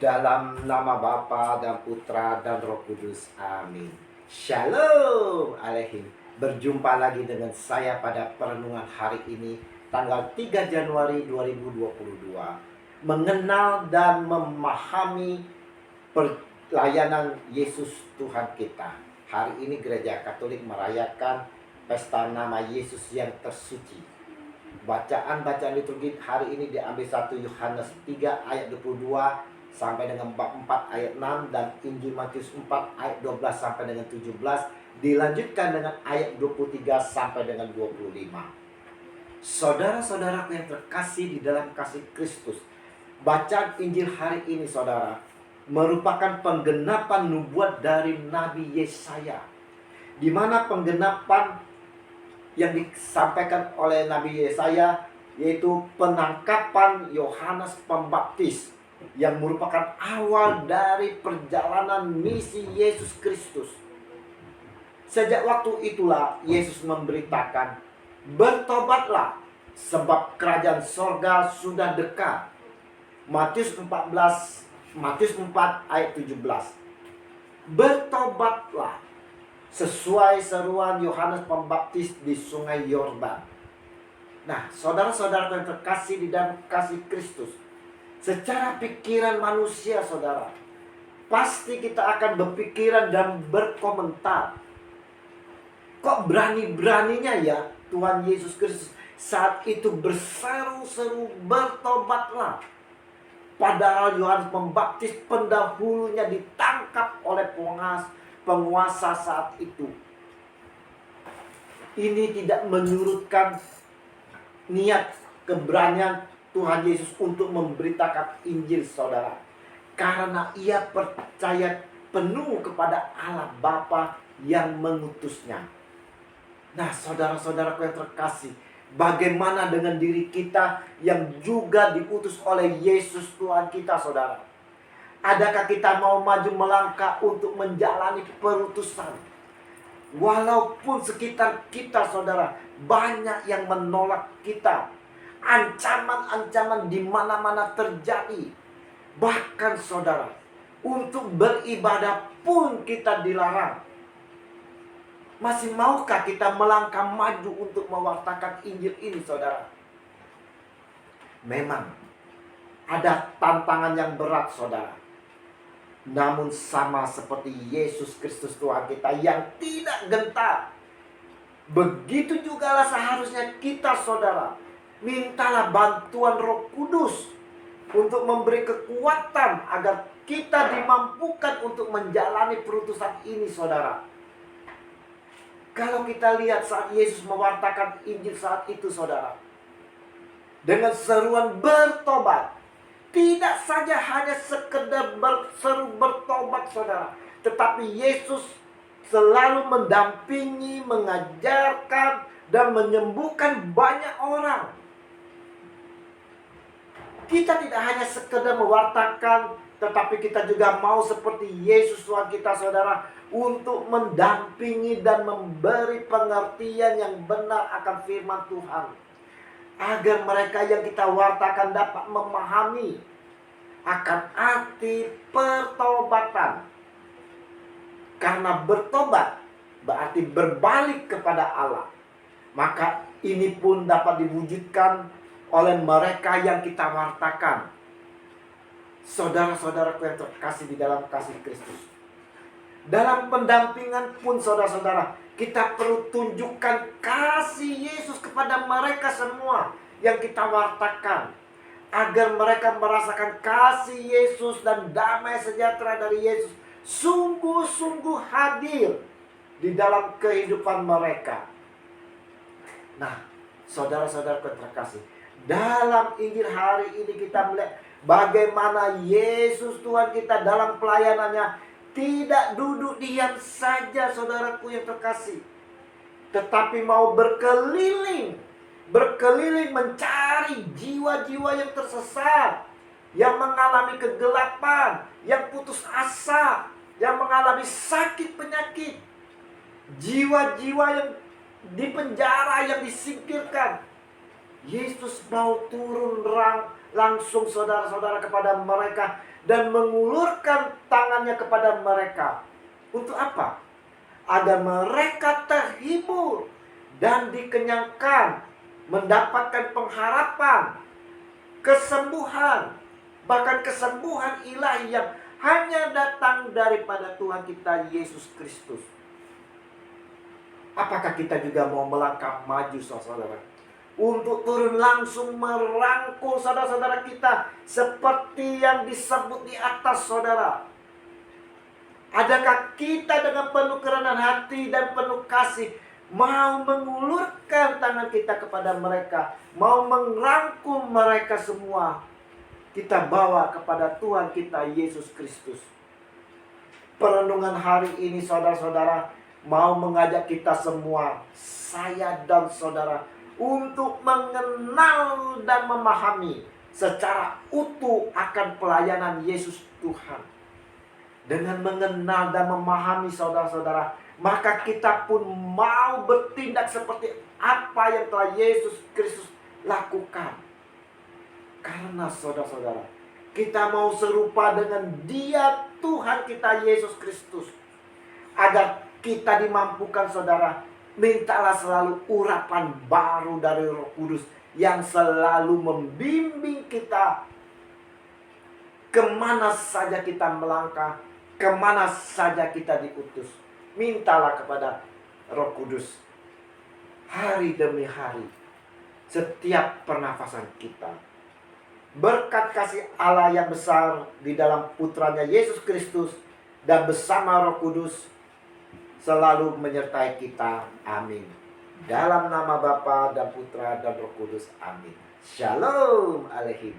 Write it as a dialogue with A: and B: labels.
A: Dalam nama Bapa dan Putra dan Roh Kudus. Amin. Shalom Aleihim. Berjumpa lagi dengan saya pada perenungan hari ini, tanggal 3 Januari 2022. Mengenal dan memahami pelayanan Yesus Tuhan kita. Hari ini Gereja Katolik merayakan pesta nama Yesus yang tersuci. Bacaan liturgi hari ini diambil 1 Yohanes 3 ayat 22 sampai dengan bab 4 ayat 6 dan Injil Matius 4 ayat 12 sampai dengan 17, dilanjutkan dengan ayat 23 sampai dengan 25. Saudara-saudaraku yang terkasih di dalam kasih Kristus, bacaan Injil hari ini saudara merupakan penggenapan nubuat dari Nabi Yesaya, di mana penggenapan yang disampaikan oleh Nabi Yesaya yaitu penangkapan Yohanes Pembaptis yang merupakan awal dari perjalanan misi Yesus Kristus. Sejak waktu itulah Yesus memberitakan, bertobatlah sebab kerajaan sorga sudah dekat. Matius 4 ayat 17. Bertobatlah sesuai seruan Yohanes Pembaptis di Sungai Yordan. Nah, saudara-saudara yang terkasih di dalam kasih Kristus, secara pikiran manusia saudara, pasti kita akan berpikiran dan berkomentar, kok berani-beraninya ya Tuhan Yesus Kristus saat itu berseru-seru bertobatlah. Padahal Yohanes Pembaptis pendahulunya ditangkap oleh penguasa saat itu. Ini tidak menyurutkan niat keberanian Tuhan Yesus untuk memberitakan Injil saudara, karena ia percaya penuh kepada Allah Bapa yang mengutusnya. Nah, saudara-saudaraku yang terkasih, bagaimana dengan diri kita yang juga diutus oleh Yesus Tuhan kita saudara? Adakah kita mau maju melangkah untuk menjalani perutusan? Walaupun sekitar kita saudara banyak yang menolak kita, ancaman-ancaman di mana-mana terjadi. Bahkan saudara, untuk beribadah pun kita dilarang. Masih maukah kita melangkah maju untuk mewartakan Injil ini saudara? Memang ada tantangan yang berat saudara. Namun sama seperti Yesus Kristus Tuhan kita yang tidak gentar, begitu jugalah seharusnya kita saudara. Mintalah bantuan Roh Kudus untuk memberi kekuatan agar kita dimampukan untuk menjalani perutusan ini saudara. Kalau kita lihat saat Yesus mewartakan Injil saat itu saudara, dengan seruan bertobat, tidak saja hanya sekedar berseru bertobat saudara, tetapi Yesus selalu mendampingi, mengajarkan, dan menyembuhkan banyak orang. Kita tidak hanya sekedar mewartakan, tetapi kita juga mau seperti Yesus Tuhan kita saudara, untuk mendampingi dan memberi pengertian yang benar akan firman Tuhan, agar mereka yang kita wartakan dapat memahami akan arti pertobatan. Karena bertobat berarti berbalik kepada Allah. Maka ini pun dapat diwujudkan oleh mereka yang kita wartakan. Saudara-saudaraku yang terkasih di dalam kasih Kristus, dalam pendampingan pun saudara-saudara, kita perlu tunjukkan kasih Yesus kepada mereka semua yang kita wartakan, agar mereka merasakan kasih Yesus dan damai sejahtera dari Yesus sungguh-sungguh hadir di dalam kehidupan mereka. Nah, saudara-saudara terkasih, dalam Injil hari ini kita melihat bagaimana Yesus Tuhan kita dalam pelayanannya tidak duduk diam saja saudaraku yang terkasih, tetapi mau berkeliling mencari jiwa-jiwa yang tersesat, yang mengalami kegelapan, yang putus asa, yang mengalami sakit penyakit, jiwa-jiwa yang di penjara, yang disingkirkan. Yesus mau turun langsung saudara-saudara kepada mereka dan mengulurkan tangannya kepada mereka. Untuk apa? Agar mereka terhibur dan dikenyangkan, mendapatkan pengharapan, kesembuhan, bahkan kesembuhan ilahi yang hanya datang daripada Tuhan kita Yesus Kristus. Apakah kita juga mau melangkah maju, saudara, untuk turun langsung merangkul saudara-saudara kita seperti yang disebut di atas, saudara? Adakah kita dengan penuh kerendahan hati dan penuh kasih mau mengulurkan tangan kita kepada mereka, mau merangkul mereka semua, kita bawa kepada Tuhan kita Yesus Kristus? Perenungan hari ini, saudara-saudara, mau mengajak kita semua, saya dan saudara, untuk mengenal dan memahami secara utuh akan pelayanan Yesus Tuhan. Dengan mengenal dan memahami, saudara-saudara, maka kita pun mau bertindak seperti apa yang telah Yesus Kristus lakukan. Karena saudara-saudara, kita mau serupa dengan Dia, Tuhan kita Yesus Kristus. Agar kita dimampukan, saudara, mintalah selalu urapan baru dari Roh Kudus yang selalu membimbing kita kemana saja kita melangkah, kemana saja kita diutus. Mintalah kepada Roh Kudus hari demi hari, setiap pernafasan kita. Berkat kasih Allah yang besar di dalam putranya Yesus Kristus dan bersama Roh Kudus selalu menyertai kita. Amin. Dalam nama Bapa dan Putra dan Roh Kudus. Amin. Shalom Aleichem.